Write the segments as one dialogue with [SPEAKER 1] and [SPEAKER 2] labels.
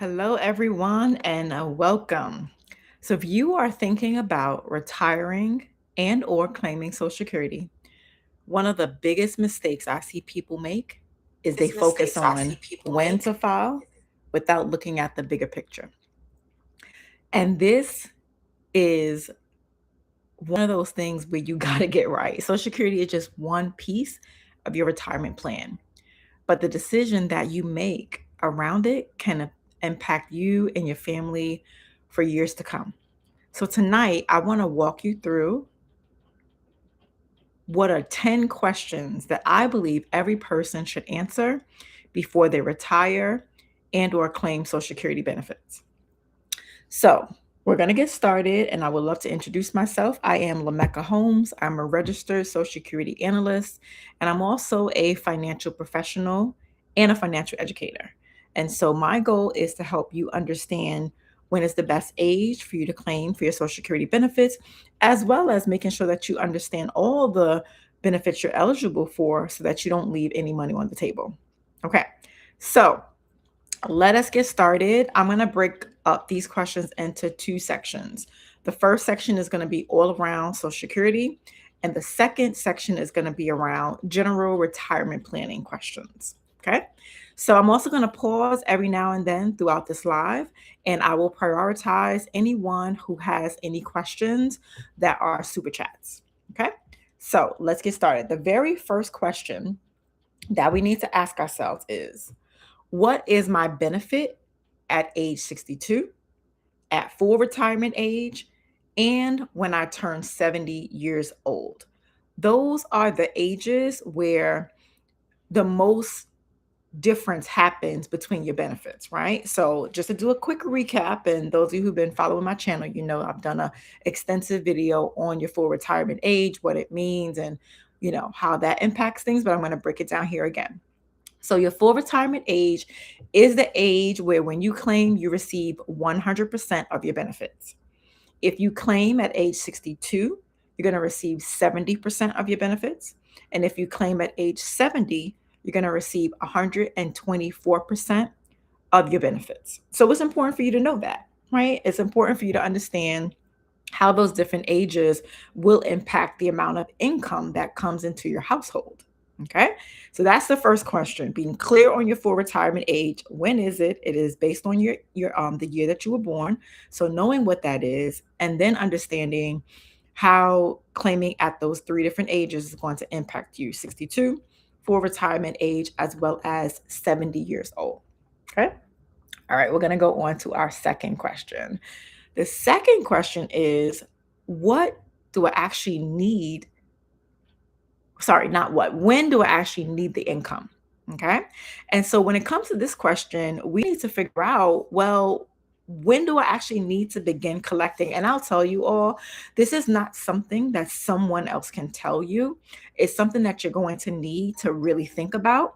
[SPEAKER 1] Hello, everyone, and welcome. So, if you are thinking about retiring and or claiming Social Security, one of the biggest mistakes I see people make is they focus on when to file without looking at the bigger picture. And this is one of those things where you got to get right. Social Security is just one piece of your retirement plan, but the decision that you make around it can impact you and your family for years to come. So, tonight, I want to walk you through what are 10 questions that I believe every person should answer before they retire and or claim Social Security benefits. So, we're going to get started, and I would love to introduce myself. I am Lamecca Holmes. I'm a registered Social Security analyst, and I'm also a financial professional and a financial educator. And so, my goal is to help you understand when is the best age for you to claim for your Social Security benefits, as well as making sure that you understand all the benefits you're eligible for so that you don't leave any money on the table. Okay, so let us get started. I'm going to break up these questions into two sections. The first section is going to be all around Social Security, and the second section is going to be around general retirement planning questions. Okay. So I'm also going to pause every now and then throughout this live, and I will prioritize anyone who has any questions that are super chats. Okay. So let's get started. The very first question that we need to ask ourselves is, what is my benefit at age 62, at full retirement age, and when I turn 70 years old? Those are the ages where the most difference happens between your benefits, right? So just to do a quick recap, and those of you who've been following my channel, you know I've done a extensive video on your full retirement age, what it means, and how that impacts things, but I'm going to break it down here again. So, your full retirement age is the age where, when you claim, you receive 100% of your benefits. If you claim at age 62, you're going to receive 70% of your benefits. And if you claim at age 70, you're going to receive 124% of your benefits. So, it's important for you to know that, right? It's important for you to understand how those different ages will impact the amount of income that comes into your household. Okay, so that's the first question. Being clear on your full retirement age. When is it? It is based on your the year that you were born. So knowing what that is, and then understanding how claiming at those three different ages is going to impact you: 62, full retirement age, as well as 70 years old. Okay. All right, we're going to go on to our second question. The second question is, what do I actually need? Sorry, not what. When do I actually need the income? Okay. And so when it comes to this question, we need to figure out, well, when do I actually need to begin collecting? And I'll tell you all, this is not something that someone else can tell you. It's something that you're going to need to really think about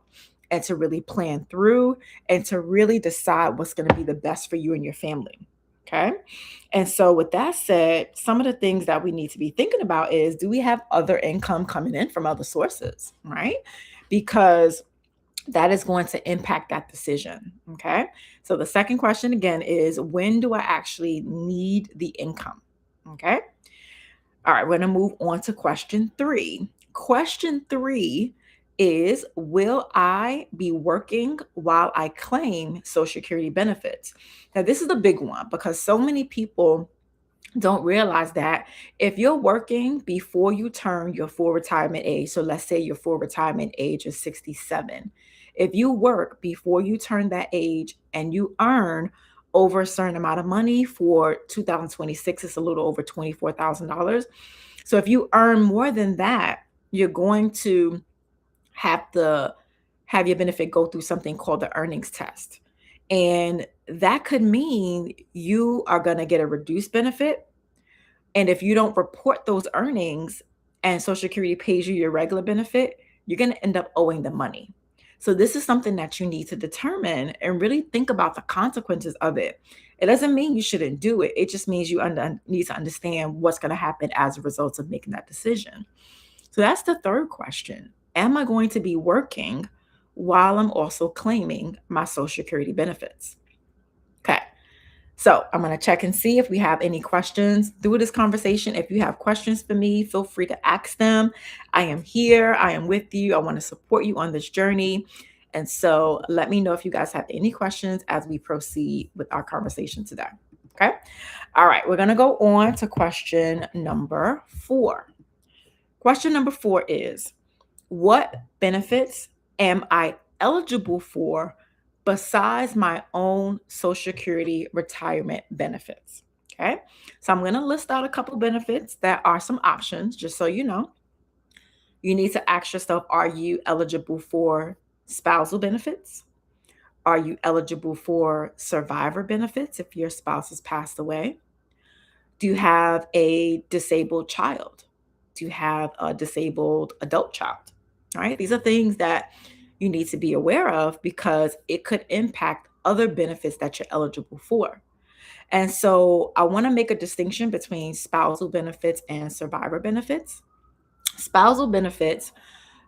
[SPEAKER 1] and to really plan through and to really decide what's going to be the best for you and your family. Okay. And so, with that said, some of the things that we need to be thinking about is, do we have other income coming in from other sources, right? Because that is going to impact that decision. Okay. So, the second question again is, when do I actually need the income? Okay. All right. We're going to move on to question three. Question three is, will I be working while I claim Social Security benefits? Now, this is the big one because so many people don't realize that if you're working before you turn your full retirement age, so let's say your full retirement age is 67, if you work before you turn that age and you earn over a certain amount of money, for 2026, it's a little over $24,000. So if you earn more than that, you're going to have your benefit go through something called the earnings test. And that could mean you are going to get a reduced benefit. And if you don't report those earnings and Social Security pays you your regular benefit, you're going to end up owing the money. So this is something that you need to determine and really think about the consequences of it. It doesn't mean you shouldn't do it. It just means you need to understand what's going to happen as a result of making that decision. So that's the third question. Am I going to be working while I'm also claiming my Social Security benefits? Okay. So I'm going to check and see if we have any questions through this conversation. If you have questions for me, feel free to ask them. I am here. I am with you. I want to support you on this journey. And so let me know if you guys have any questions as we proceed with our conversation today. Okay. All right. We're going to go on to question number 4. Question number 4 is, what benefits am I eligible for besides my own Social Security retirement benefits? Okay. So I'm going to list out a couple of benefits that are some options, just so you know. You need to ask yourself, are you eligible for spousal benefits? Are you eligible for survivor benefits if your spouse has passed away? Do you have a disabled child? Do you have a disabled adult child? All right. These are things that you need to be aware of because it could impact other benefits that you're eligible for. And so I want to make a distinction between spousal benefits and survivor benefits. Spousal benefits,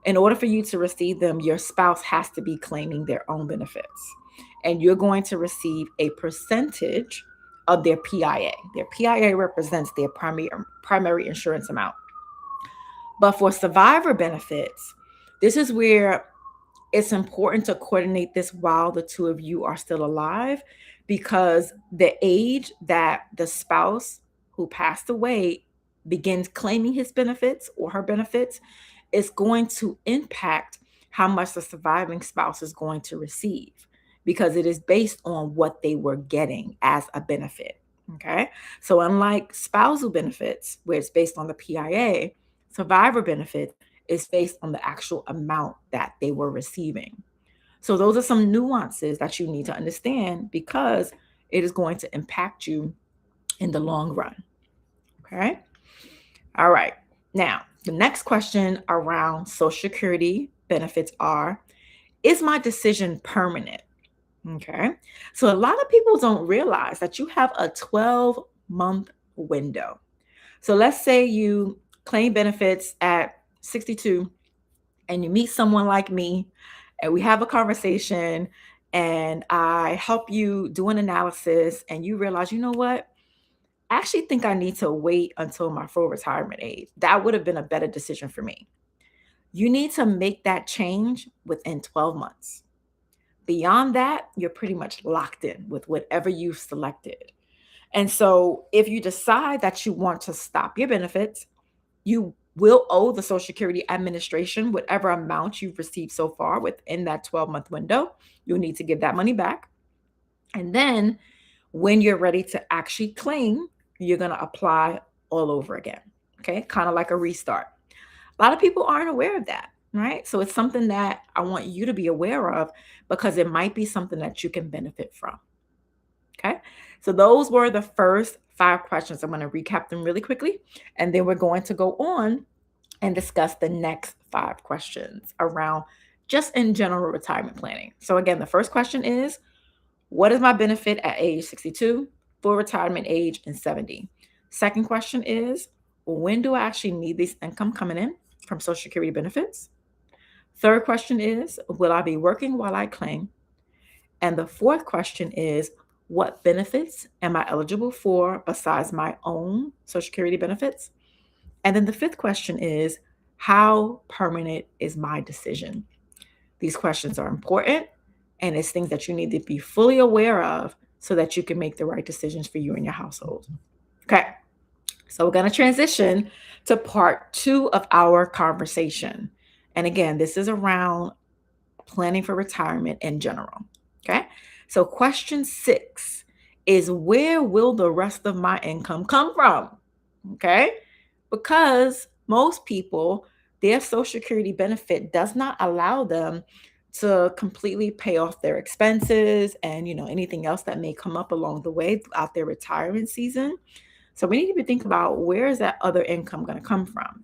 [SPEAKER 1] in order for you to receive them, your spouse has to be claiming their own benefits. And you're going to receive a percentage of their PIA. Their PIA represents their primary insurance amount. But for survivor benefits, this is where it's important to coordinate this while the two of you are still alive, because the age that the spouse who passed away begins claiming his benefits or her benefits is going to impact how much the surviving spouse is going to receive, because it is based on what they were getting as a benefit. Okay. So unlike spousal benefits, where it's based on the PIA, survivor benefits is based on the actual amount that they were receiving. So those are some nuances that you need to understand because it is going to impact you in the long run. Okay. All right. Now, the next question around Social Security benefits are, is my decision permanent? Okay. So a lot of people don't realize that you have a 12-month window. So let's say you claim benefits at 62 and you meet someone like me and we have a conversation and I help you do an analysis and you realize, you know what? I actually think I need to wait until my full retirement age. That would have been a better decision for me. You need to make that change within 12 months. Beyond that, you're pretty much locked in with whatever you've selected. And so if you decide that you want to stop your benefits, you will owe the Social Security Administration whatever amount you've received so far within that 12-month window. You'll need to give that money back. And then when you're ready to actually claim, you're going to apply all over again. Okay. Kind of like a restart. A lot of people aren't aware of that, right? So it's something that I want you to be aware of because it might be something that you can benefit from. Okay. So those were the first 5 questions. I'm going to recap them really quickly. And then we're going to go on and discuss the next 5 questions around just in general retirement planning. So again, the first question is, what is my benefit at age 62, full retirement age in 70? Second question is, when do I actually need this income coming in from Social Security benefits? Third question is, will I be working while I claim? And the fourth question is, what benefits am I eligible for besides my own Social Security benefits? And then the fifth question is, how permanent is my decision? These questions are important, and it's things that you need to be fully aware of so that you can make the right decisions for you and your household. Okay, so we're going to transition to part 2 of our conversation. And again, this is around planning for retirement in general. Okay, so question 6 is, where will the rest of my income come from? Okay, because most people, their Social Security benefit does not allow them to completely pay off their expenses and anything else that may come up along the way throughout their retirement season. So we need to think about, where is that other income going to come from?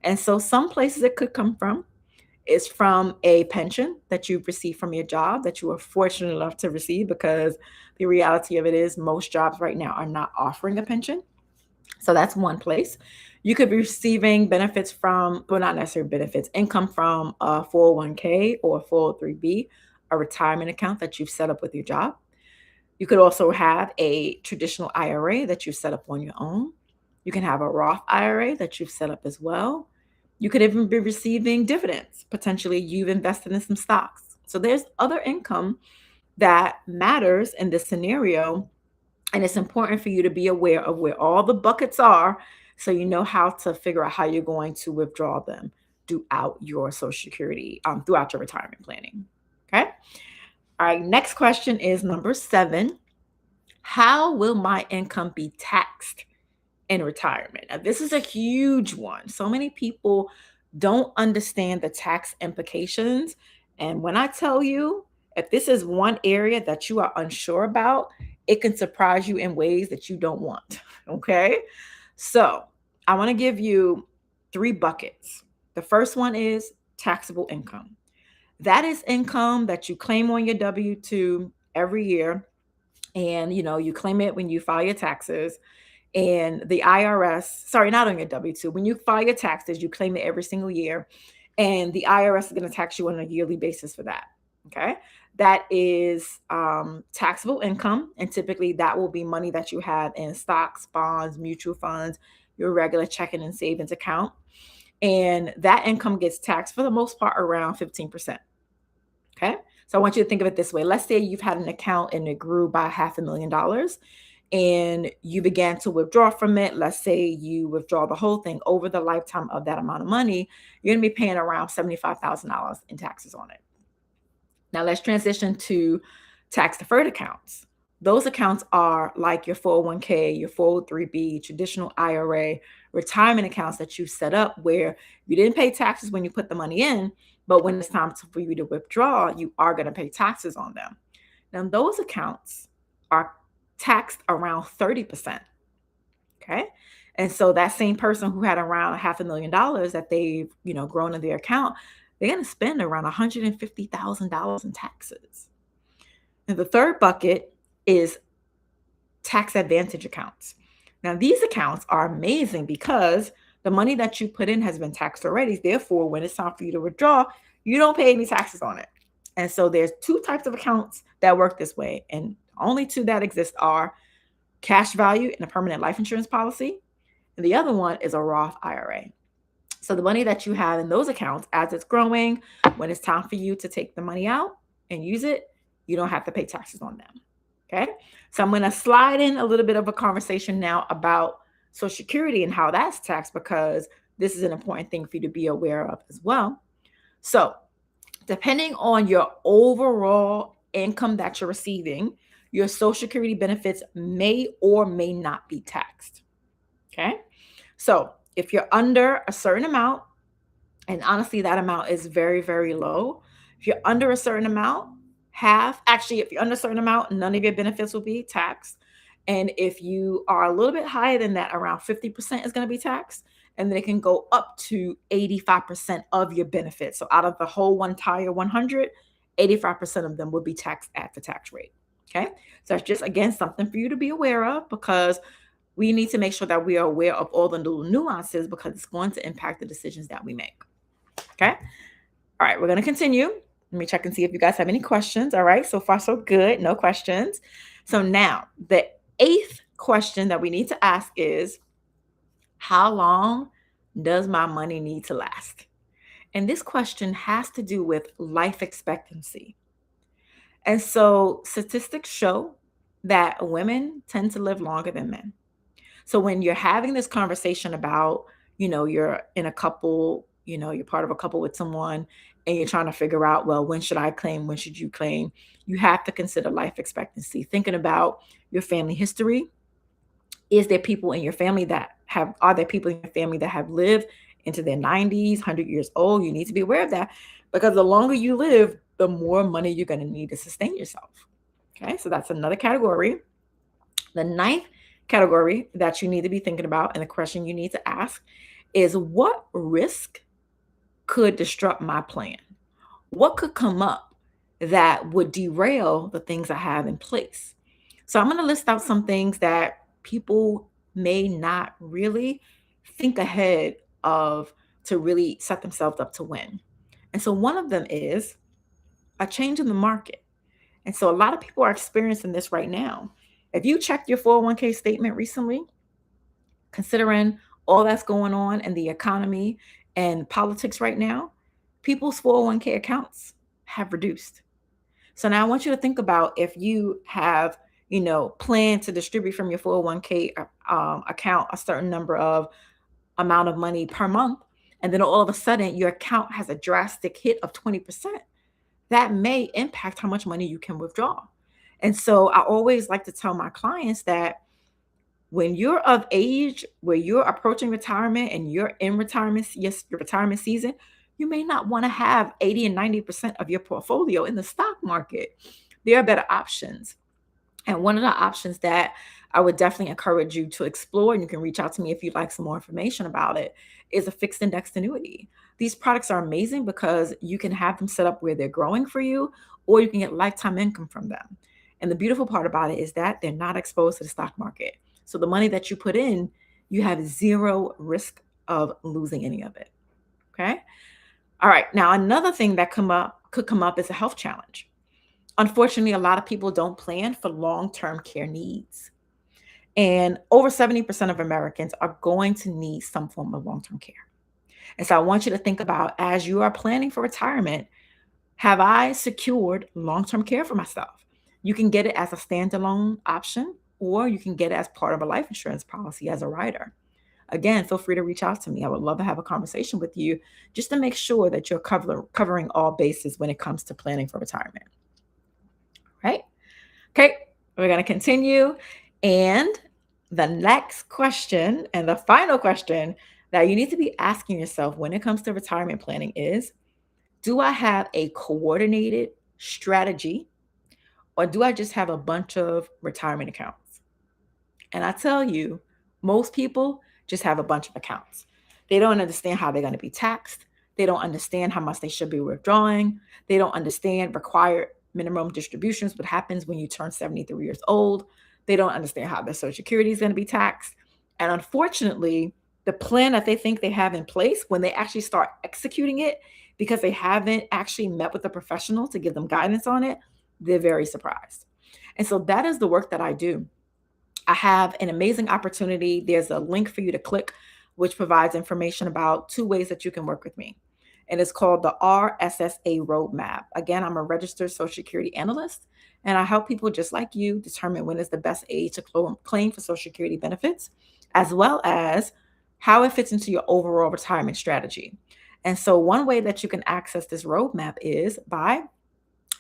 [SPEAKER 1] And so some places it could come from is from a pension that you've received from your job that you are fortunate enough to receive, because the reality of it is most jobs right now are not offering a pension. So that's one place. You could be receiving benefits from, well, not necessarily benefits, income from a 401k or a 403b, a retirement account that you've set up with your job. You could also have a traditional IRA that you set up on your own. You can have a Roth IRA that you've set up as well. You could even be receiving dividends. Potentially, you've invested in some stocks. So there's other income that matters in this scenario. And it's important for you to be aware of where all the buckets are so you know how to figure out how you're going to withdraw them throughout your Social Security, throughout your retirement planning. Okay. All right. Next question is number 7. How will my income be taxed in retirement? Now, this is a huge one. So many people don't understand the tax implications. And when I tell you, if this is one area that you are unsure about, it can surprise you in ways that you don't want. Okay. So I want to give you 3 buckets. The first one is taxable income. That is income that you claim on your W 2 every year. And you claim it when you file your taxes, and the IRS, sorry, not on your W-2. When you file your taxes, you claim it every single year, and the IRS is going to tax you on a yearly basis for that. Okay. That is taxable income. And typically that will be money that you have in stocks, bonds, mutual funds, your regular checking and savings account. And that income gets taxed for the most part around 15%. Okay. So I want you to think of it this way. Let's say you've had an account and it grew by $500,000 and you began to withdraw from it. Let's say you withdraw the whole thing over the lifetime of that amount of money. You're going to be paying around $75,000 in taxes on it. Now let's transition to tax deferred accounts. Those accounts are like your 401k, your 403b, traditional IRA, retirement accounts that you set up where you didn't pay taxes when you put the money in, but when it's time for you to withdraw, you are going to pay taxes on them. Now, those accounts are taxed around 30%. Okay. And so that same person who had around $500,000 that they've, grown in their account, they're going to spend around $150,000 in taxes. And the third bucket is tax advantage accounts. Now, these accounts are amazing because the money that you put in has been taxed already. Therefore, when it's time for you to withdraw, you don't pay any taxes on it. And so there's 2 types of accounts that work this way. And only 2 that exist are cash value in a permanent life insurance policy. And the other one is a Roth IRA. So the money that you have in those accounts, as it's growing, when it's time for you to take the money out and use it, you don't have to pay taxes on them. Okay. So I'm going to slide in a little bit of a conversation now about Social Security and how that's taxed, because this is an important thing for you to be aware of as well. So depending on your overall income that you're receiving, your Social Security benefits may or may not be taxed. Okay. So if you're under a certain amount, and honestly, that amount is very, very low. If you're under a certain amount, if you're under a certain amount, none of your benefits will be taxed. And if you are a little bit higher than that, around 50% is going to be taxed. And then it can go up to 85% of your benefits. So out of the whole entire 100, 85% of them will be taxed at the tax rate. Okay. So it's just, again, something for you to be aware of, because we need to make sure that we are aware of all the little nuances, because it's going to impact the decisions that we make. Okay. All right. We're going to continue. Let me check and see if you guys have any questions. All right. So far, so good. No questions. So now the 8th question that we need to ask is, how long does my money need to last? And this question has to do with life expectancy. And so statistics show that women tend to live longer than men. So when you're having this conversation about, you're in a couple, you're part of a couple with someone, and you're trying to figure out, well, when should I claim? When should you claim? You have to consider life expectancy, thinking about your family history. Are there people in your family that have lived into their 90s, 100 years old? You need to be aware of that, because the longer you live, the more money you're going to need to sustain yourself. Okay. So that's another category. The 9th category that you need to be thinking about, and the question you need to ask, is what risk could disrupt my plan? What could come up that would derail the things I have in place? So I'm going to list out some things that people may not really think ahead of to really set themselves up to win. And so one of them is a change in the market. And so a lot of people are experiencing this right now. If you checked your 401k statement recently, considering all that's going on in the economy and politics right now, people's 401k accounts have reduced. So now I want you to think about if you have, planned to distribute from your 401k account a certain number of amount of money per month, and then all of a sudden your account has a drastic hit of 20%. That may impact how much money you can withdraw. And so I always like to tell my clients that when you're of age where you're approaching retirement and you're in retirement, yes, your retirement season, you may not want to have 80 and 90% of your portfolio in the stock market. There are better options. And one of the options that I would definitely encourage you to explore, and you can reach out to me if you'd like some more information about it, is a fixed indexed annuity. These products are amazing because you can have them set up where they're growing for you, or you can get lifetime income from them. And the beautiful part about it is that they're not exposed to the stock market. So the money that you put in, you have zero risk of losing any of it. Okay. All right. Now, another thing that could come up is a health challenge. Unfortunately, a lot of people don't plan for long-term care needs. And over 70% of Americans are going to need some form of long-term care. And so I want you to think about, as you are planning for retirement, have I secured long-term care for myself? You can get it as a standalone option, or you can get it as part of a life insurance policy as a rider. Again, feel free to reach out to me. I would love to have a conversation with you just to make sure that you're covering all bases when it comes to planning for retirement. Right? Okay, we're going to continue. And the next question, and the final question that you need to be asking yourself when it comes to retirement planning is, do I have a coordinated strategy, or do I just have a bunch of retirement accounts? And I tell you, most people just have a bunch of accounts. They don't understand how they're going to be taxed. They don't understand how much they should be withdrawing. They don't understand required minimum distributions, what happens when you turn 73 years old. They don't understand how their Social Security is going to be taxed. And unfortunately, the plan that they think they have in place, when they actually start executing it, because they haven't actually met with a professional to give them guidance on it, they're very surprised. And so that is the work that I do. I have an amazing opportunity. There's a link for you to click, which provides information about 2 ways that you can work with me. And it's called the RSSA Roadmap. Again, I'm a registered Social Security analyst, and I help people just like you determine when is the best age to claim for Social Security benefits, as well as how it fits into your overall retirement strategy. And so one way that you can access this roadmap is by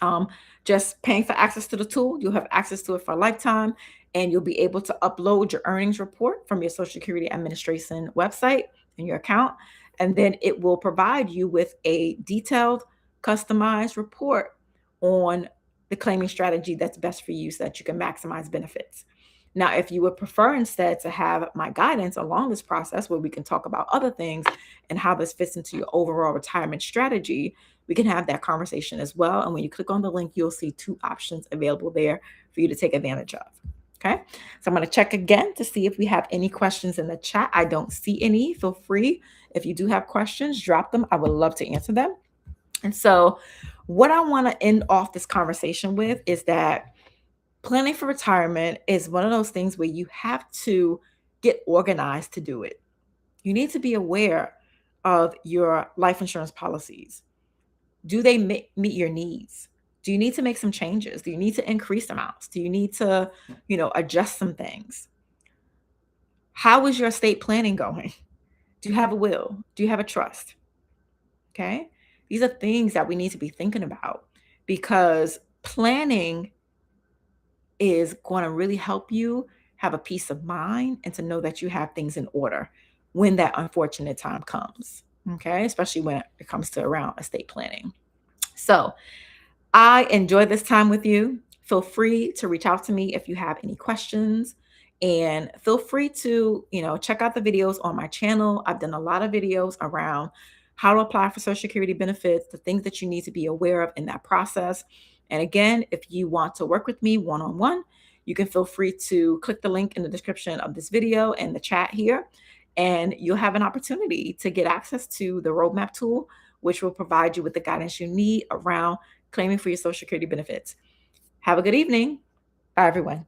[SPEAKER 1] um, just paying for access to the tool. You'll have access to it for a lifetime, and you'll be able to upload your earnings report from your Social Security Administration website and your account. And then it will provide you with a detailed, customized report on the claiming strategy that's best for you so that you can maximize benefits. Now, if you would prefer instead to have my guidance along this process where we can talk about other things and how this fits into your overall retirement strategy, we can have that conversation as well. And when you click on the link, you'll see 2 options available there for you to take advantage of. Okay. So I'm going to check again to see if we have any questions in the chat. I don't see any. Feel free. If you do have questions, drop them. I would love to answer them. And so what I want to end off this conversation with is that planning for retirement is one of those things where you have to get organized to do it. You need to be aware of your life insurance policies. Do they meet your needs? Do you need to make some changes? Do you need to increase amounts? Do you need to, adjust some things? How is your estate planning going? Do you have a will? Do you have a trust? Okay. These are things that we need to be thinking about, because planning is going to really help you have a peace of mind and to know that you have things in order when that unfortunate time comes. Okay. Especially when it comes to around estate planning. So I enjoy this time with you. Feel free to reach out to me if you have any questions, and feel free to, check out the videos on my channel. I've done a lot of videos around how to apply for Social Security benefits, the things that you need to be aware of in that process. And again, if you want to work with me one-on-one, you can feel free to click the link in the description of this video and the chat here, and you'll have an opportunity to get access to the roadmap tool, which will provide you with the guidance you need around claiming for your Social Security benefits. Have a good evening. Bye, everyone.